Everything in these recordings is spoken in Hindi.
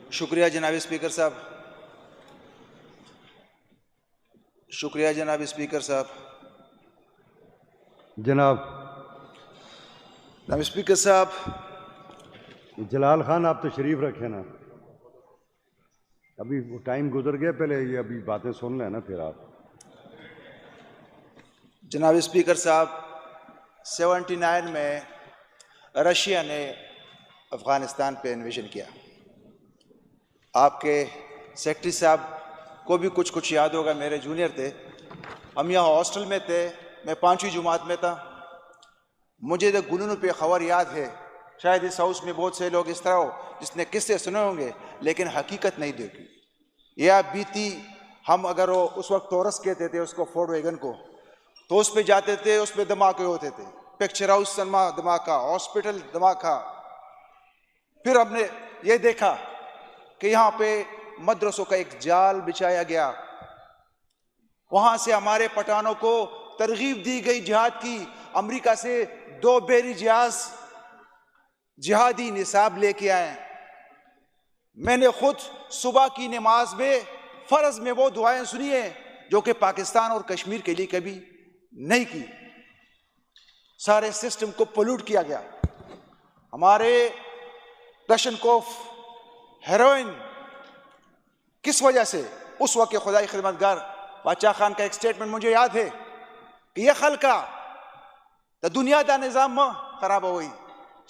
शुक्रिया जनाब स्पीकर साहब। शुक्रिया जनाब स्पीकर साहब। जनाब स्पीकर साहब, जलाल खान आप तो शरीफ रखे ना, अभी वो टाइम गुजर गया, पहले ये अभी बातें सुन लें ना फिर आप। जनाब स्पीकर साहब, 79 में रशिया ने अफ़गानिस्तान पे इन्वेजन किया। आपके सेक्रेटरी साहब को भी कुछ याद होगा, मेरे जूनियर थे, हम यहाँ हॉस्टल में थे, मैं 5वीं जमात में था। मुझे तो गुलून पे खबर याद है, शायद इस हाउस में बहुत से लोग इस तरह हो जिसने किस्से सुने होंगे लेकिन हकीकत नहीं देखी। यह बीती हम अगर वो उस वक्त टोरस कहते थे उसको, फोर्ड वैगन को, तो उस पे जाते थे, उस पे धमाके होते थे, पिक्चर हाउस धमाका, हॉस्पिटल धमाका। फिर हमने ये देखा कि यहाँ पे मदरसों का एक जाल बिछाया गया, वहां से हमारे पठानों को तरगीब दी गई जिहाद की। अमेरिका से 2 बेरी जहाज जिहादी निसाब लेके आए। मैंने खुद सुबह की नमाज में फर्ज में वो दुआएं सुनी है जो कि पाकिस्तान और कश्मीर के लिए कभी नहीं की। सारे सिस्टम को पोल्यूट किया गया। हमारे क्लशनकोफ हेरोइन किस वजह से, उस वक्त के खुदाई खिदमतगार बादशाह खान का एक स्टेटमेंट मुझे याद है कि यह खलका तो दुनिया का निज़ाम खराब हो गई।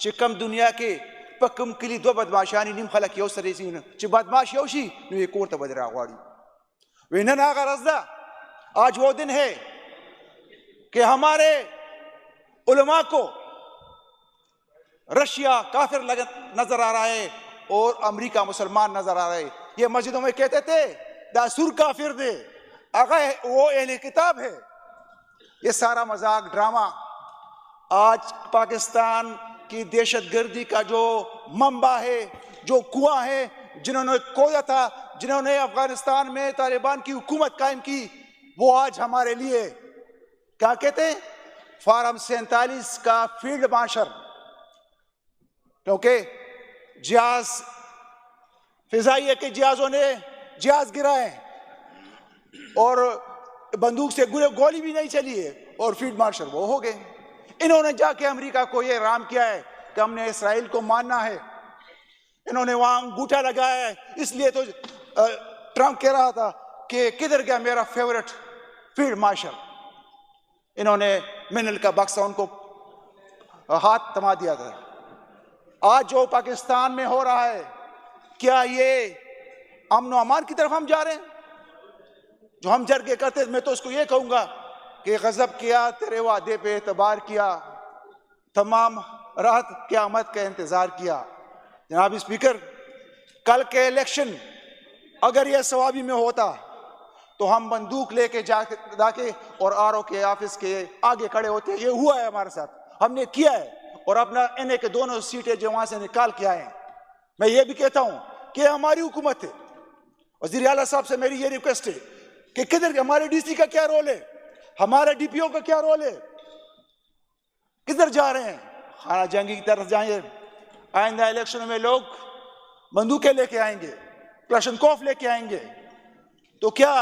शिकम दुनिया के पकम के लिए 2 बदमाशानी निम खलक यो सरेसी च बदमाश योशी नु एक और बदरा वाड़ी वे ना गरजदा। आज वो दिन है कि हमारे उलमा को रशिया काफिर नजर आ रहा है और अमेरिका मुसलमान नजर आ रहा है। ये मस्जिदों में कहते थे दासुर काफिर दे, अगर वो अहले किताब है। ये सारा मजाक ड्रामा आज पाकिस्तान की दहशतगर्दी का जो मंबा है, जो कुआं है, जिन्होंने खोदा था, जिन्होंने अफगानिस्तान में तालिबान की हुकूमत कायम की, वो आज हमारे लिए क्या कहते हैं, फार्म 47 का फील्ड मार्शल। क्योंकि जहाज फिजाइया के जहाजों ने जहाज गिराए और बंदूक से गोली भी नहीं चली है और फील्ड मार्शल वो हो गए। इन्होंने जाके अमेरिका को ये राम किया है कि हमने इसराइल को मानना है। इन्होंने वहां अंगूठा लगाया है। इसलिए तो ट्रंप कह रहा था कि किधर गया मेरा फेवरेट फील्ड मार्शल। इन्होंने मिनल का बक्सा उनको हाथ थमा दिया था। आज जो पाकिस्तान में हो रहा है, क्या ये अमन व अमान की तरफ हम जा रहे हैं? जो हम जरगे करते, मैं तो उसको ये कहूंगा कि गजब किया, तेरे वादे पे एतबार किया, तमाम रात क़यामत का इंतजार किया। जनाब स्पीकर, कल के इलेक्शन अगर यह सवाबी में होता तो हम बंदूक लेके जाके और आरओ के ऑफिस के आगे खड़े होते। ये हुआ है हमारे साथ, हमने किया है और अपना एनए के दोनों सीटें जो वहां से निकाल के आए। मैं ये भी कहता हूं कि हमारी हुकूमत है। वज़ीर आला साहब से मेरी ये रिक्वेस्ट है कि किधर हमारे डीसी का क्या रोल है, हमारे डीपीओ का क्या रोल है, किधर जा रहे हैं? खाना जंगी की तरफ जाएंगे। आइंदा इलेक्शन में लोग बंदूकें लेके आएंगे, क्लशनकोफ लेके आएंगे, तो क्या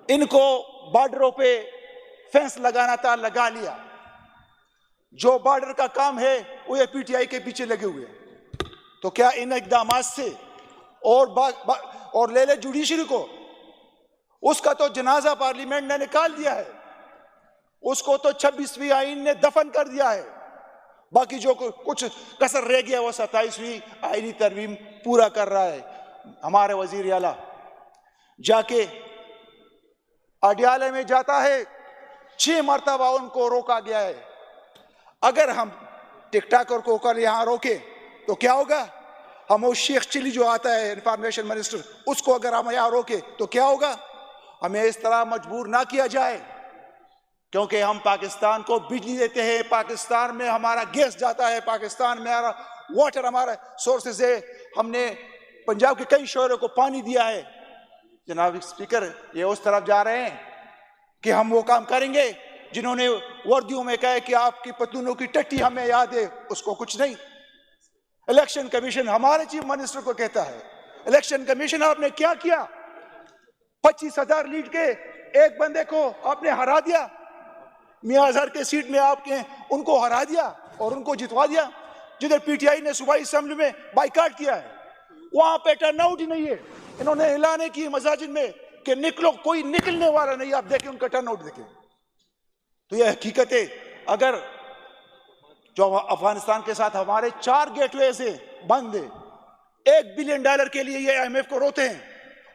इनको बॉर्डरों पे फेंस लगाना था, लगा लिया। जो बॉर्डर का काम है वो ये पीटीआई के पीछे लगे हुए हैं। तो क्या इन इकदामात से और ले ले जुडिशरी को, उसका तो जनाजा पार्लियामेंट ने निकाल दिया है, उसको तो 26वीं आईन ने दफन कर दिया है। बाकी जो कुछ कसर रह गया वो 27वीं आईनी तरमीम पूरा कर रहा है। हमारे वजीर आला जाके अडियाले में जाता है, 6 मरतबा उनको रोका गया है। अगर हम टिकटॉकर को कल यहां रोके तो क्या होगा? हम वो शेख चिली जो आता है इंफॉर्मेशन मिनिस्टर, उसको अगर हम यहां रोके तो क्या होगा? हमें इस तरह मजबूर ना किया जाए, क्योंकि हम पाकिस्तान को बिजली देते हैं, पाकिस्तान में हमारा गैस जाता है, पाकिस्तान में हमारा वाटर, हमारा सोर्सेज है। हमने पंजाब के कई शहरों को पानी दिया है। जनाब स्पीकर, ये उस तरफ जा रहे हैं कि हम वो काम करेंगे जिन्होंने वर्दियों में कहा कि आपकी पतलूनों की टट्टी हमें याद है, उसको कुछ नहीं। इलेक्शन कमीशन हमारे चीफ मिनिस्टर को कहता है इलेक्शन कमीशन आपने क्या किया? 25,000 लीड के एक बंदे को आपने हरा दिया, मियां अजहर के सीट में आपने उनको हरा दिया और उनको जितवा दिया। जिधर पीटीआई ने सूबाई असेंबली में बाइकाट किया है, वहां पे टर्नआउट ही नहीं है। इन्होंने ऐलान की मसाजिद में कि निकलो, कोई निकलने वाला नहीं। आप देखें उनका टर्नआउट देखें। तो यह हकीकत है। अगर जो अफगानिस्तान के साथ हमारे 4 गेटवे से बंद है, $1 बिलियन के लिए ये IMF को रोते हैं,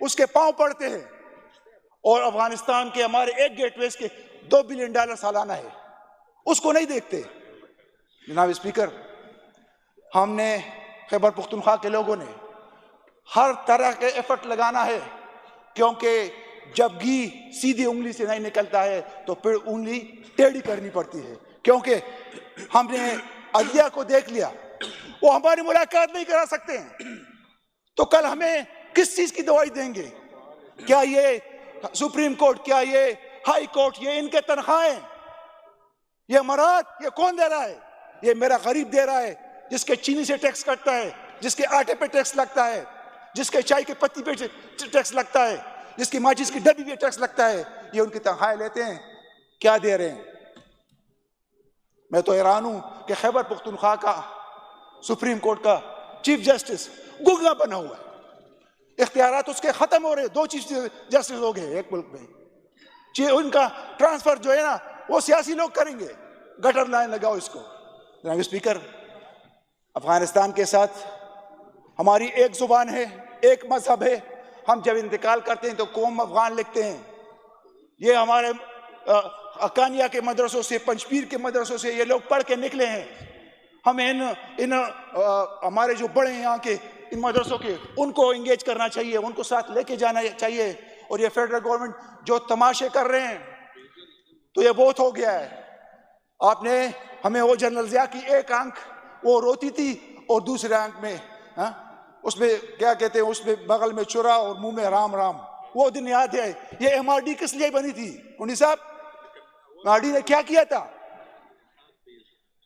उसके पांव पड़ते हैं, और अफगानिस्तान के हमारे 1 गेटवे के $2 बिलियन सालाना है, उसको नहीं देखते। जनाब स्पीकर, हमने खैबर पुख्तनख्वा के लोगों ने हर तरह के एफर्ट लगाना है, क्योंकि जब घी सीधी उंगली से नहीं निकलता है तो फिर उंगली टेढ़ी करनी पड़ती है। क्योंकि हमने अदलिया को देख लिया, वो हमारी मुलाकात नहीं करा सकते हैं, तो कल हमें किस चीज की दवाई देंगे? क्या ये सुप्रीम कोर्ट, क्या ये हाई कोर्ट, ये इनके तनख्वाहें, ये मराद, ये कौन दे रहा है? ये मेरा गरीब दे रहा है, जिसके चीनी से टैक्स कटता है, जिसके आटे पे टैक्स लगता है, जिसके चाय के पत्ती पे टैक्स लगता है, जिसकी माचिस की डब्बी पे टैक्स लगता है। ये उनकी तनख्वाहें लेते हैं, क्या दे रहे हैं? मैं तो हैरान हूं कि खैबर पुख्तनख्वा का सुप्रीम कोर्ट का चीफ जस्टिस गुंगा बना हुआ है। इख्तियारात उसके खत्म हो रहे। 2 चीफ जस्टिस हो गए एक मुल्क में। उनका ट्रांसफर जो है ना, वो सियासी लोग करेंगे। गटर लाइन लगाओ इसको। जनाब स्पीकर, अफगानिस्तान के साथ हमारी एक जुबान है, एक मजहब है। हम जब इंतकाल करते हैं तो कौम अफगान लिखते हैं। ये हमारे अकानिया के मदरसों से, पंचपीर के मदरसों से ये लोग पढ़ के निकले हैं। हमें इन हमारे जो बड़े हैं यहाँ के, इन मदरसों के, उनको एंगेज करना चाहिए, उनको साथ लेके जाना चाहिए। और ये फेडरल गवर्नमेंट जो तमाशे कर रहे हैं, तो ये बहुत हो गया है। आपने हमें वो जनरल ज़िया की एक आंख वो रोती थी और दूसरे आंख में उसमें क्या कहते हैं, उसमें बगल में चुरा और मुंह में राम राम, वो दिन याद है। ये MRD किस लिए बनी थी? मुनी साहब, MRD ने क्या किया था?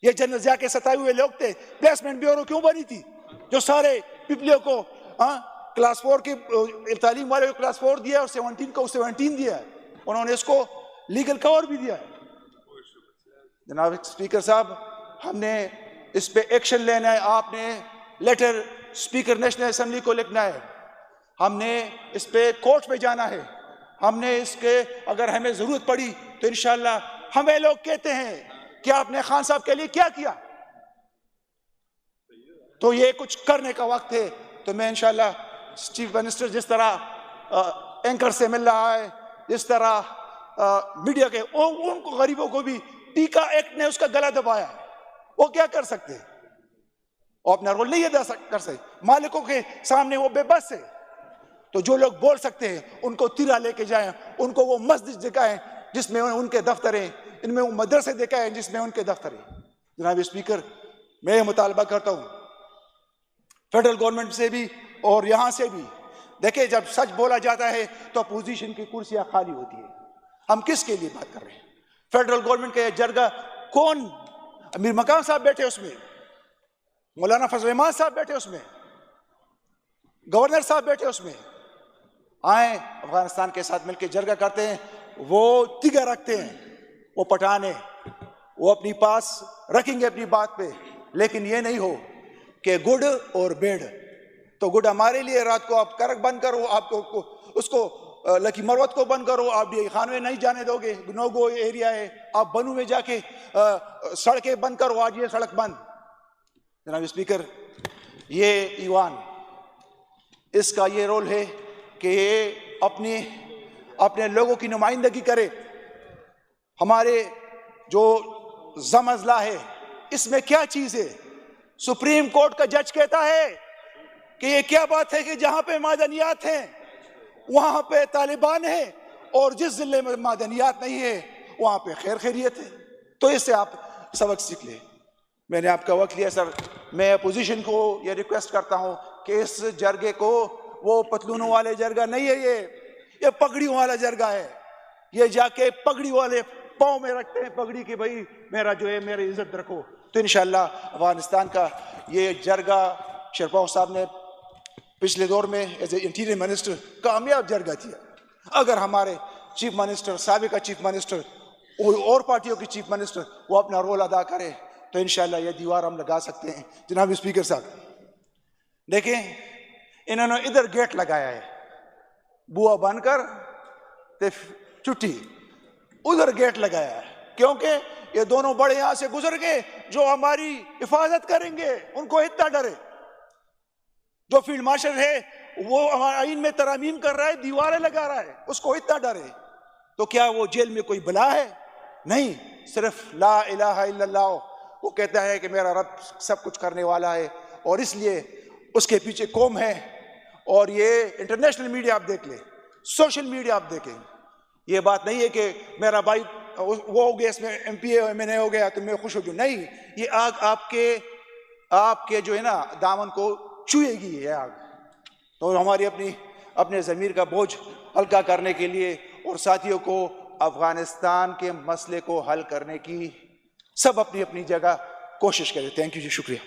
ये जनरल ज़िया के सताए हुए लोग थे। प्लेसमेंट ब्यूरो क्यों बनी थी? जो सारे पिपलियों को क्लास 4 की तालीम वाले को क्लास 4 दिया और 17 को 17 दिया, उन्होंने इसको लीगल कवर भी दिया। जनाब स्पीकर साहब, हमने इस पे एक्शन लेना है। आपने लेटर स्पीकर नेशनल असेंबली को लिखना है। हमने इस पे कोर्ट में जाना है। हमने इसके, अगर हमें जरूरत पड़ी तो इंशाल्लाह, हमें लोग कहते हैं कि आपने खान साहब के लिए क्या किया, तो ये कुछ करने का वक्त है। तो मैं इंशाल्लाह चीफ मिनिस्टर जिस तरह एंकर से मिल रहा है, जिस तरह मीडिया के, उनको गरीबों को भी टीका एक्ट ने उसका गला दबाया है, वो क्या कर सकते हैं? वो अपना रोल नहीं अदा कर सकते। मालिकों के सामने वो बेबस है। तो जो लोग बोल सकते हैं उनको तिरा लेके जाएं, उनको वो मस्जिद दिखाएं जिसमें उनके दफ्तर हैं, इनमें वो मदरसे दिखाएं जिसमें उनके दफ्तर हैं। जनाब स्पीकर, मैं ये मुतालबा करता हूँ फेडरल गवर्नमेंट से भी और यहाँ से भी। देखिए, जब सच बोला जाता है तो अपोजिशन की कुर्सियां खाली होती है। हम किसके लिए बात कर रहे हैं? फेडरल गवर्नमेंट का जरगा कौन? अमीर मकाम साहब बैठे उसमें, मौलाना फजल रहमान साहब बैठे उसमें, गवर्नर साहब बैठे उसमें। आए अफगानिस्तान के साथ मिलकर जरगा करते हैं। वो तिगा रखते हैं, वो पठान है, वो अपनी पास रखेंगे अपनी बात पे। लेकिन ये नहीं हो कि गुड और बेड। तो गुड हमारे लिए, रात को आप करक बंद करो, आपको उसको लकी मरवत को बंद करो, आप ये खान में नहीं जाने दोगे, नो गो एरिया है। आप बनू में जाके सड़कें बंद करो, आज ये सड़क बंद। जनाब स्पीकर, ये ईवान, इसका ये रोल है कि ये अपने लोगों की नुमाइंदगी करे। हमारे जो जमजला है, इसमें क्या चीज है? सुप्रीम कोर्ट का जज कहता है कि ये क्या बात है कि जहां पे मादनियात हैं वहां पे तालिबान है, और जिस जिले में मादनियात नहीं है वहां पे खैर खैरियत है। तो इससे आप सबक सीख ले। मैंने आपका वक्त लिया सर। मैं अपोजिशन को ये रिक्वेस्ट करता हूं कि इस जरगे को, वो पतलूनों वाले जरगा नहीं है, ये पगड़ियों वाला जरगा है। ये जाके पगड़ी वाले पाँव में रखते हैं पगड़ी की, भाई मेरा जो है मेरी इज्जत रखो। तो इंशाल्लाह अफगानिस्तान का ये जरगा शेरपाव साहब ने पिछले दौर में एज ए इंटीरियर मिनिस्टर कामयाब जरगा दिया। अगर हमारे चीफ मिनिस्टर, साबिका चीफ मिनिस्टर और पार्टियों के चीफ मिनिस्टर वो अपना रोल अदा करे तो इंशाल्लाह ये दीवार हम लगा सकते हैं। जनाब स्पीकर साहब देखें, इन्होंने इधर गेट लगाया है, बुआ बनकर ते चुट्टी, उधर गेट लगाया है, क्योंकि ये दोनों बड़े यहां से गुजर गए जो हमारी हिफाजत करेंगे, उनको इतना डरे। जो फील्ड मार्शल है वो हमारे आईन में तरमीम कर रहा है, दीवारें लगा रहा है, उसको इतना डरे, तो क्या वो जेल में कोई बला है? नहीं, सिर्फ ला इलाहा इल्लल्लाह वो कहता है कि मेरा रब सब कुछ करने वाला है, और इसलिए उसके पीछे कौम है। और ये इंटरनेशनल मीडिया आप देख ले, सोशल मीडिया आप देखें, ये बात नहीं है कि मेरा भाई वो हो गया, इसमें MPA MNA हो गया तो मैं खुश हो गया, नहीं, ये आग आपके जो है ना दामन को छुएगी ये आग। तो हमारी अपने ज़मीर का बोझ हल्का करने के लिए और साथियों को अफगानिस्तान के मसले को हल करने की सब अपनी अपनी जगह कोशिश करें। थैंक यू जी, शुक्रिया।